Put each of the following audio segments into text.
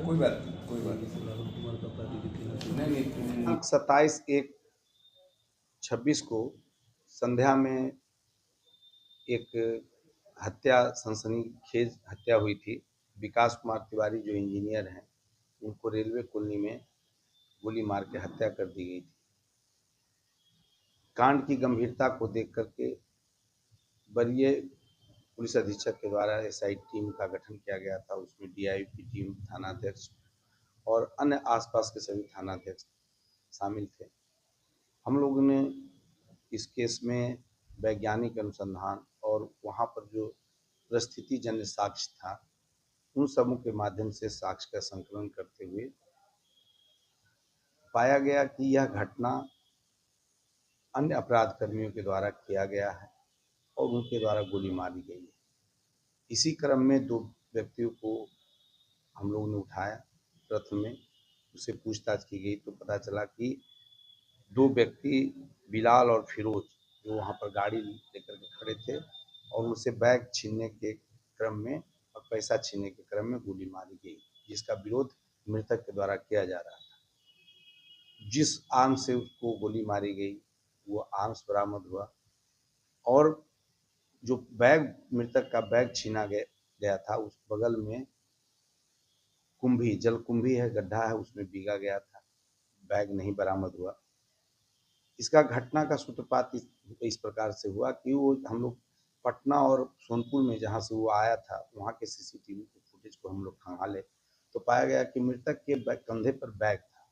कोई बात नहीं, कोई बात नहीं। नहीं नहीं। 27/1/26 को संध्या में एक हत्या, सनसनीखेज हत्या हुई थी। विकास कुमार तिवारी जो इंजीनियर हैं, उनको रेलवे कॉलोनी में गोली मार के हत्या कर दी गई थी। कांड की गंभीरता को देख करके वरीय पुलिस अधीक्षक के द्वारा एसआई टीम का गठन किया गया था। उसमें डीआईपी टीम, थानाध्यक्ष और अन्य आसपास के सभी थानाध्यक्ष शामिल थे। हम लोगों ने इस केस में वैज्ञानिक अनुसंधान और वहाँ पर जो परिस्थितिजन्य साक्ष्य था, उन सबों के माध्यम से साक्ष्य का संकलन करते हुए पाया गया कि यह घटना अन्य अपराध कर्मियों के द्वारा किया गया है और उनके द्वारा गोली मारी गई है। इसी क्रम में 2 व्यक्तियों को हम लोगों ने उठाया। प्रथम में उससे पूछताछ की गई तो पता चला कि 2 व्यक्ति बिलाल और फिरोज जो वहाँ पर गाड़ी लेकर के खड़े थे और उनसे बैग छीनने के क्रम में और पैसा छीनने के क्रम में गोली मारी गई, जिसका विरोध मृतक के द्वारा किया जा रहा था। जिस आर्म से उसको गोली मारी गई वो आर्म्स बरामद हुआ और जो बैग, मृतक का बैग छीना गया था, उस बगल में कुंभी, जल कुंभी है, गड्ढा है, उसमें भीगा गया था। बैग नहीं बरामद हुआ। इसका घटना का सूत्रपात इस प्रकार से हुआ कि वो हम लोग पटना और सोनपुर में जहाँ से वो आया था, वहाँ के सीसीटीवी फुटेज को हम लोग खंगाले तो पाया गया कि मृतक के कंधे पर बैग था।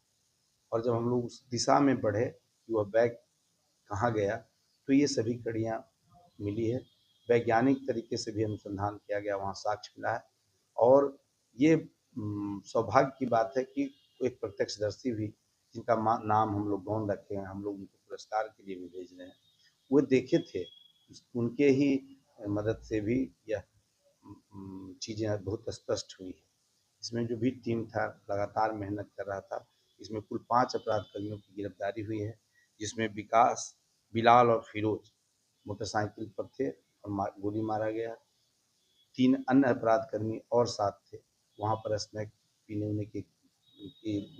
और जब हम लोग उस दिशा में बढ़े कि वह बैग कहाँ गया, तो ये सभी कड़ियाँ मिली है। वैज्ञानिक तरीके से भी अनुसंधान किया गया, वहाँ साक्ष्य मिला है। और ये सौभाग्य की बात है कि एक प्रत्यक्षदर्शी भी, जिनका नाम हम लोग गौन रखे हैं, हम लोग उनको पुरस्कार के लिए भी भेज रहे हैं, वो देखे थे। उनके ही मदद से भी यह चीज़ें बहुत स्पष्ट हुई है। इसमें जो भी टीम था लगातार मेहनत कर रहा था। इसमें कुल 5 अपराध कर्मियों की गिरफ्तारी हुई है, जिसमें विकास, बिलाल और फिरोज मोटरसाइकिल पर थे और गोली मारा गया। 3 अन्य अपराध कर्मी और साथ थे, वहाँ पर स्नैक पीने के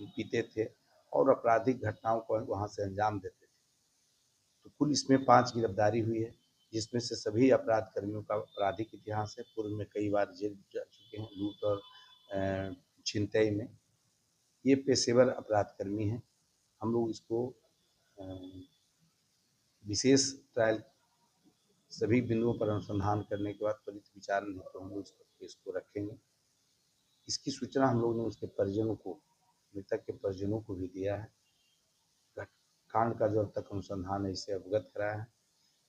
पीते थे और आपराधिक घटनाओं को वहाँ से अंजाम देते थे। तो कुल इसमें 5 गिरफ्तारी हुई है, जिसमें से सभी अपराध कर्मियों का आपराधिक इतिहास है। पूर्व में कई बार जेल जा चुके हैं लूट और छिनतई में। ये पेशेवर अपराध कर्मी हैं। हम लोग इसको विशेष ट्रायल सभी बिंदुओं पर अनुसंधान करने के बाद त्वरित विचार नहीं तो हम लोग इसको रखेंगे। इसकी सूचना हम लोगों ने उसके परिजनों को, मृतक के परिजनों को भी दिया है। कांड का जो अब तक अनुसंधान है इसे अवगत कराया है।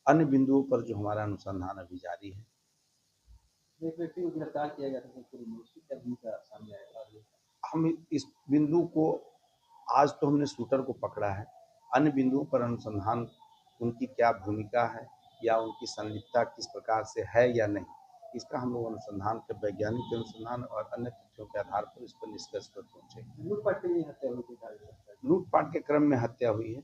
अन्य बिंदुओं पर जो हमारा अनुसंधान अभी जारी है। एक व्यक्ति को गिरफ्तार किया गया था उसकी क्या भूमिका सामने आया? हम इस बिंदु को, आज तो हमने शूटर को पकड़ा है, अन्य बिंदुओं पर अनुसंधान उनकी क्या भूमिका है या उनकी संलिप्तता किस प्रकार से है या नहीं, इसका हम लोग अनुसंधान के, वैज्ञानिक अनुसंधान और अन्य तथ्यों के आधार पर इस पर निष्कर्ष पर पहुंचे। लूटपाट के लिए हत्या हुई थी? लूटपाट के क्रम में हत्या हुई है।